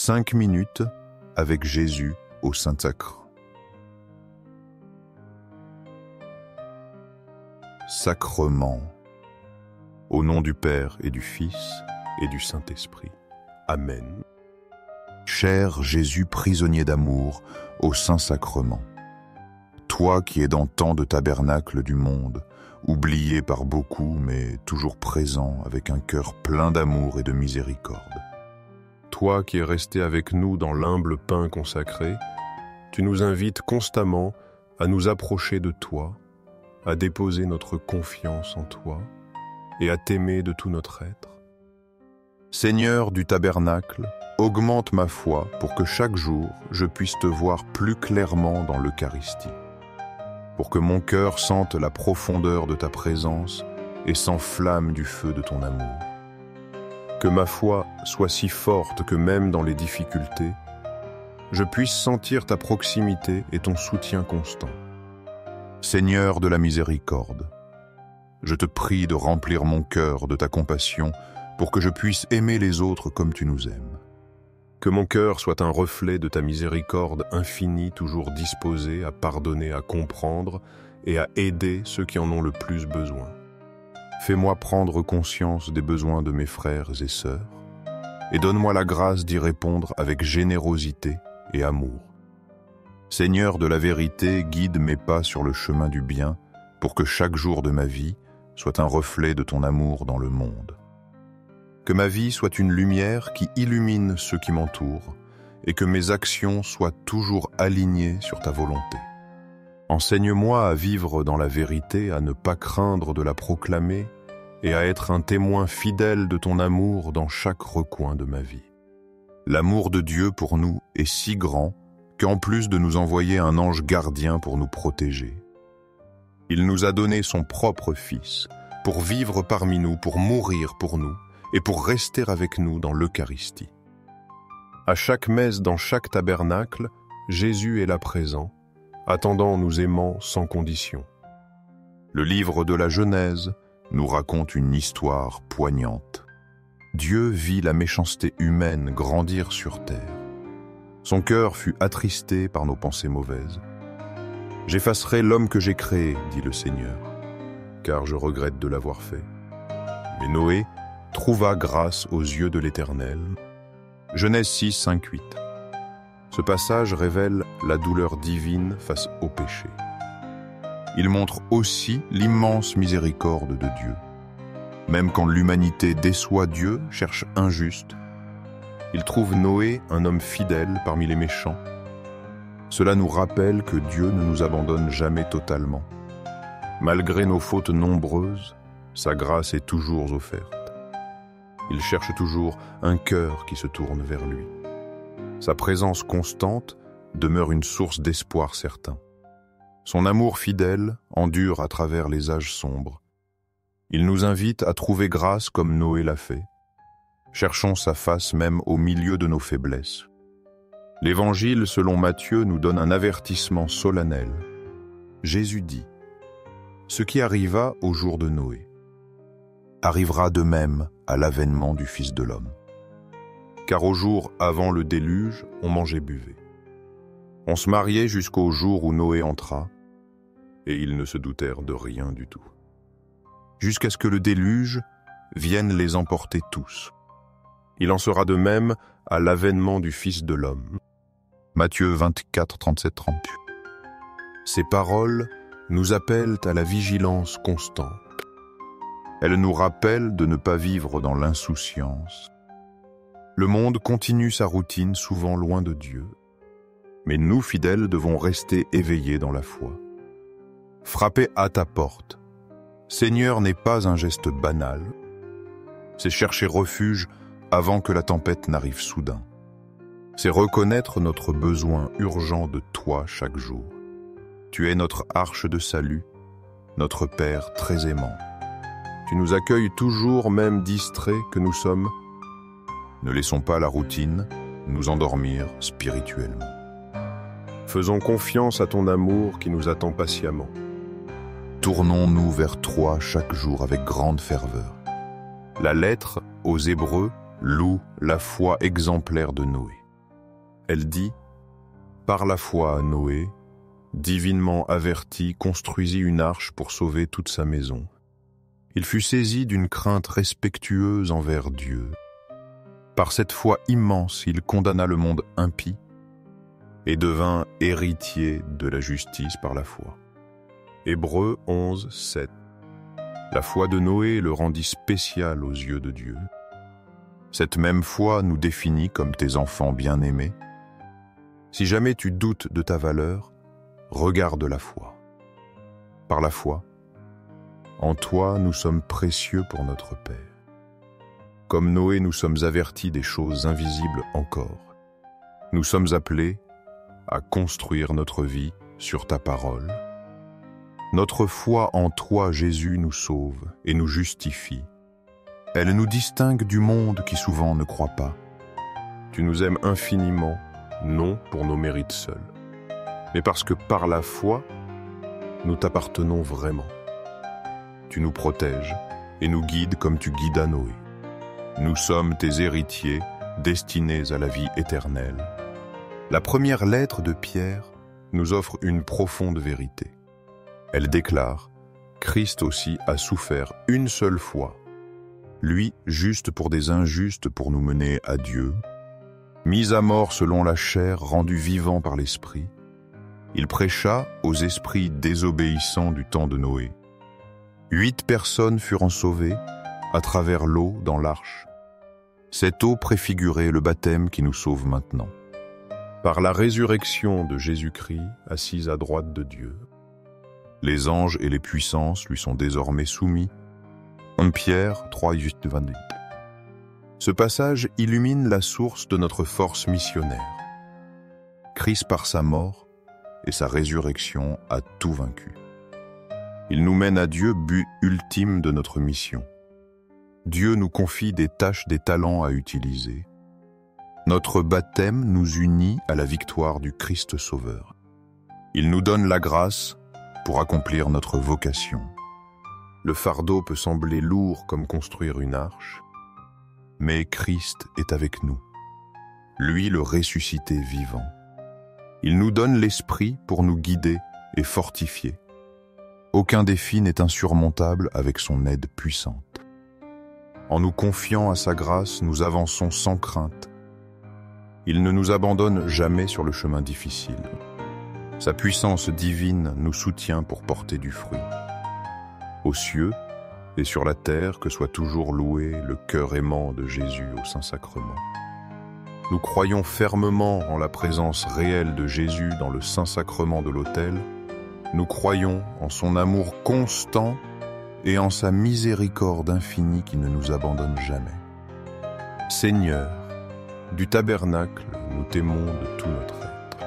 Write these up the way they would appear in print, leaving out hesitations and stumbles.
5 minutes avec Jésus au Saint-Sacre. Sacrement. Au nom du Père et du Fils et du Saint-Esprit. Amen. Cher Jésus prisonnier d'amour au Saint-Sacrement, toi qui es dans tant de tabernacles du monde, oublié par beaucoup mais toujours présent avec un cœur plein d'amour et de miséricorde. Toi qui es resté avec nous dans l'humble pain consacré, tu nous invites constamment à nous approcher de toi, à déposer notre confiance en toi et à t'aimer de tout notre être. Seigneur du tabernacle, augmente ma foi pour que chaque jour je puisse te voir plus clairement dans l'Eucharistie, pour que mon cœur sente la profondeur de ta présence et s'enflamme du feu de ton amour. Que ma foi soit si forte que même dans les difficultés, je puisse sentir ta proximité et ton soutien constant. Seigneur de la miséricorde, je te prie de remplir mon cœur de ta compassion pour que je puisse aimer les autres comme tu nous aimes. Que mon cœur soit un reflet de ta miséricorde infinie, toujours disposé à pardonner, à comprendre et à aider ceux qui en ont le plus besoin. Fais-moi prendre conscience des besoins de mes frères et sœurs, et donne-moi la grâce d'y répondre avec générosité et amour. Seigneur de la vérité, guide mes pas sur le chemin du bien, pour que chaque jour de ma vie soit un reflet de ton amour dans le monde. Que ma vie soit une lumière qui illumine ceux qui m'entourent, et que mes actions soient toujours alignées sur ta volonté. Enseigne-moi à vivre dans la vérité, à ne pas craindre de la proclamer et à être un témoin fidèle de ton amour dans chaque recoin de ma vie. L'amour de Dieu pour nous est si grand qu'en plus de nous envoyer un ange gardien pour nous protéger, il nous a donné son propre Fils pour vivre parmi nous, pour mourir pour nous et pour rester avec nous dans l'Eucharistie. À chaque messe, dans chaque tabernacle, Jésus est là présent, attendant, nous aimant sans condition. Le livre de la Genèse nous raconte une histoire poignante. Dieu vit la méchanceté humaine grandir sur terre. Son cœur fut attristé par nos pensées mauvaises. « J'effacerai l'homme que j'ai créé, dit le Seigneur, car je regrette de l'avoir fait. » Mais Noé trouva grâce aux yeux de l'Éternel. Genèse 6, 5, 8. Ce passage révèle la douleur divine face au péché. Il montre aussi l'immense miséricorde de Dieu. Même quand l'humanité déçoit Dieu, cherche injuste, il trouve Noé un homme fidèle parmi les méchants. Cela nous rappelle que Dieu ne nous abandonne jamais totalement. Malgré nos fautes nombreuses, sa grâce est toujours offerte. Il cherche toujours un cœur qui se tourne vers lui. Sa présence constante demeure une source d'espoir certain. Son amour fidèle endure à travers les âges sombres. Il nous invite à trouver grâce comme Noé l'a fait. Cherchons sa face même au milieu de nos faiblesses. L'Évangile selon Matthieu nous donne un avertissement solennel. Jésus dit « Ce qui arriva au jour de Noé arrivera de même à l'avènement du Fils de l'homme. Car au jour avant le déluge, on mangeait, buvait. On se mariait jusqu'au jour où Noé entra, et ils ne se doutèrent de rien du tout. Jusqu'à ce que le déluge vienne les emporter tous. Il en sera de même à l'avènement du Fils de l'homme. » Matthieu 24, 37, 38. Ces paroles nous appellent à la vigilance constante. Elles nous rappellent de ne pas vivre dans l'insouciance. Le monde continue sa routine, souvent loin de Dieu. Mais nous, fidèles, devons rester éveillés dans la foi. Frapper à ta porte. Seigneur n'est pas un geste banal. C'est chercher refuge avant que la tempête n'arrive soudain. C'est reconnaître notre besoin urgent de toi chaque jour. Tu es notre arche de salut, notre Père très aimant. Tu nous accueilles toujours, même distraits que nous sommes. Ne laissons pas la routine nous endormir spirituellement. Faisons confiance à ton amour qui nous attend patiemment. Tournons-nous vers toi chaque jour avec grande ferveur. La lettre aux Hébreux loue la foi exemplaire de Noé. Elle dit, par la foi, Noé, divinement averti, construisit une arche pour sauver toute sa maison. Il fut saisi d'une crainte respectueuse envers Dieu. Par cette foi immense, il condamna le monde impie et devint héritier de la justice par la foi. Hébreux 11, 7. La foi de Noé le rendit spécial aux yeux de Dieu. Cette même foi nous définit comme tes enfants bien-aimés. Si jamais tu doutes de ta valeur, regarde la foi. Par la foi, en toi nous sommes précieux pour notre Père. Comme Noé, nous sommes avertis des choses invisibles encore. Nous sommes appelés à construire notre vie sur ta parole. Notre foi en toi, Jésus, nous sauve et nous justifie. Elle nous distingue du monde qui souvent ne croit pas. Tu nous aimes infiniment, non pour nos mérites seuls, mais parce que par la foi, nous t'appartenons vraiment. Tu nous protèges et nous guides comme tu guides Noé. Nous sommes tes héritiers, destinés à la vie éternelle. La première lettre de Pierre nous offre une profonde vérité. Elle déclare « Christ aussi a souffert une seule fois, lui juste pour des injustes pour nous mener à Dieu, mis à mort selon la chair, rendu vivant par l'Esprit. Il prêcha aux esprits désobéissants du temps de Noé. 8 personnes furent sauvées à travers l'eau dans l'arche. Cette eau préfigurait le baptême qui nous sauve maintenant. Par la résurrection de Jésus-Christ, assis à droite de Dieu, les anges et les puissances lui sont désormais soumis. 1 Pierre 3, 28. Ce passage illumine la source de notre force missionnaire. Christ par sa mort et sa résurrection a tout vaincu. Il nous mène à Dieu, but ultime de notre mission. Dieu nous confie des tâches, des talents à utiliser. Notre baptême nous unit à la victoire du Christ Sauveur. Il nous donne la grâce pour accomplir notre vocation. Le fardeau peut sembler lourd comme construire une arche, mais Christ est avec nous, lui le ressuscité vivant. Il nous donne l'Esprit pour nous guider et fortifier. Aucun défi n'est insurmontable avec son aide puissante. En nous confiant à sa grâce, nous avançons sans crainte. Il ne nous abandonne jamais sur le chemin difficile. Sa puissance divine nous soutient pour porter du fruit. Aux cieux et sur la terre, que soit toujours loué le cœur aimant de Jésus au Saint-Sacrement. Nous croyons fermement en la présence réelle de Jésus dans le Saint-Sacrement de l'autel. Nous croyons en son amour constant et en sa miséricorde infinie qui ne nous abandonne jamais. Seigneur, du tabernacle, nous t'aimons de tout notre être.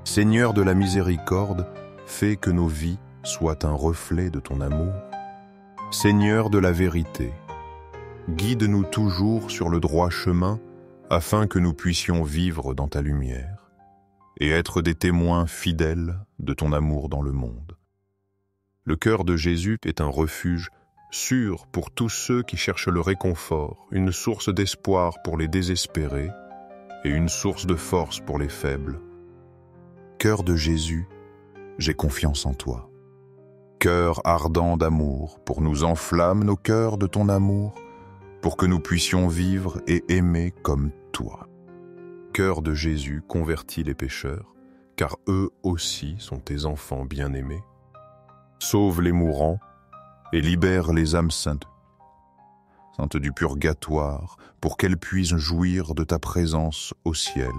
Seigneur de la miséricorde, fais que nos vies soient un reflet de ton amour. Seigneur de la vérité, guide-nous toujours sur le droit chemin afin que nous puissions vivre dans ta lumière et être des témoins fidèles de ton amour dans le monde. Le cœur de Jésus est un refuge sûr pour tous ceux qui cherchent le réconfort, une source d'espoir pour les désespérés et une source de force pour les faibles. Cœur de Jésus, j'ai confiance en toi. Cœur ardent d'amour, pour nous enflamme nos cœurs de ton amour, pour que nous puissions vivre et aimer comme toi. Cœur de Jésus, convertis les pécheurs, car eux aussi sont tes enfants bien-aimés. Sauve les mourants et libère les âmes saintes du purgatoire, pour qu'elles puissent jouir de ta présence au ciel.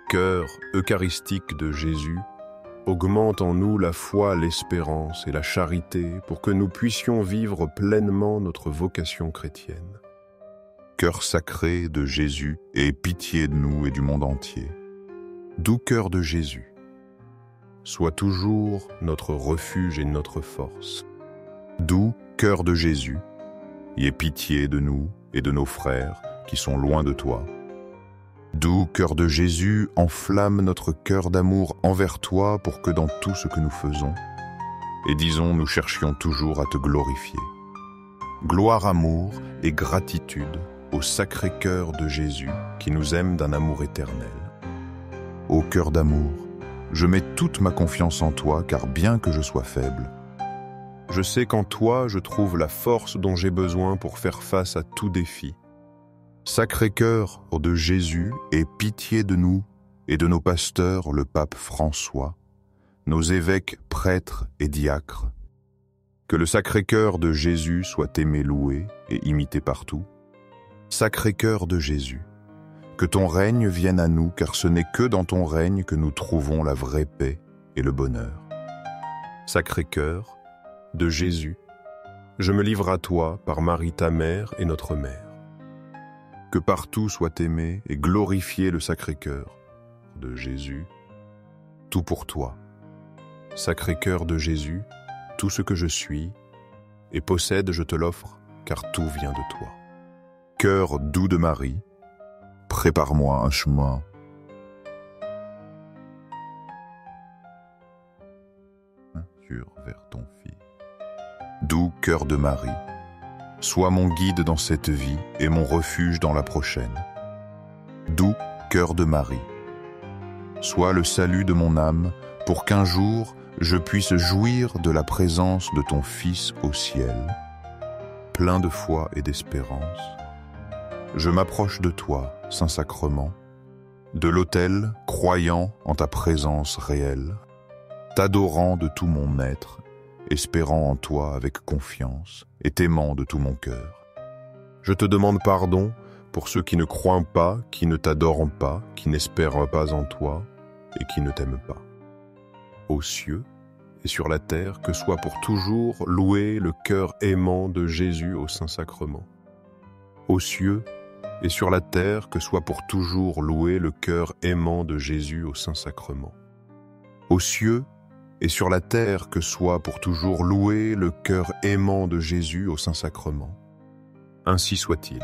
Cœur eucharistique de Jésus, augmente en nous la foi, l'espérance et la charité pour que nous puissions vivre pleinement notre vocation chrétienne. Cœur sacré de Jésus, aie pitié de nous et du monde entier. Doux cœur de Jésus, sois toujours notre refuge et notre force. Doux cœur de Jésus, aie pitié de nous et de nos frères qui sont loin de toi. Doux cœur de Jésus, enflamme notre cœur d'amour envers toi pour que dans tout ce que nous faisons, et disons nous cherchions toujours à te glorifier. Gloire, amour et gratitude au sacré cœur de Jésus qui nous aime d'un amour éternel. ô cœur d'amour, je mets toute ma confiance en toi, car bien que je sois faible, je sais qu'en toi je trouve la force dont j'ai besoin pour faire face à tout défi. Sacré-Cœur de Jésus, aie pitié de nous et de nos pasteurs, le pape François, nos évêques, prêtres et diacres. Que le Sacré-Cœur de Jésus soit aimé, loué et imité partout. Sacré-Cœur de Jésus, que ton règne vienne à nous, car ce n'est que dans ton règne que nous trouvons la vraie paix et le bonheur. Sacré-Cœur de Jésus, je me livre à toi par Marie ta mère et notre mère. Que partout soit aimé et glorifié le Sacré-Cœur de Jésus, tout pour toi. Sacré-Cœur de Jésus, tout ce que je suis et possède, je te l'offre, car tout vient de toi. Cœur doux de Marie, prépare-moi un chemin. Vers ton Fils. Doux cœur de Marie, sois mon guide dans cette vie et mon refuge dans la prochaine. Doux cœur de Marie, sois le salut de mon âme pour qu'un jour je puisse jouir de la présence de ton Fils au ciel. Plein de foi et d'espérance, je m'approche de toi, Saint-Sacrement, de l'autel, croyant en ta présence réelle, t'adorant de tout mon être, espérant en toi avec confiance et t'aimant de tout mon cœur. Je te demande pardon pour ceux qui ne croient pas, qui ne t'adorent pas, qui n'espèrent pas en toi et qui ne t'aiment pas. Aux cieux et sur la terre, que soit pour toujours loué le cœur aimant de Jésus au Saint-Sacrement. Aux cieux et sur la terre, que soit pour toujours loué le cœur aimant de Jésus au Saint-Sacrement. Aux cieux et sur la terre, que soit pour toujours loué le cœur aimant de Jésus au Saint-Sacrement. Ainsi soit-il.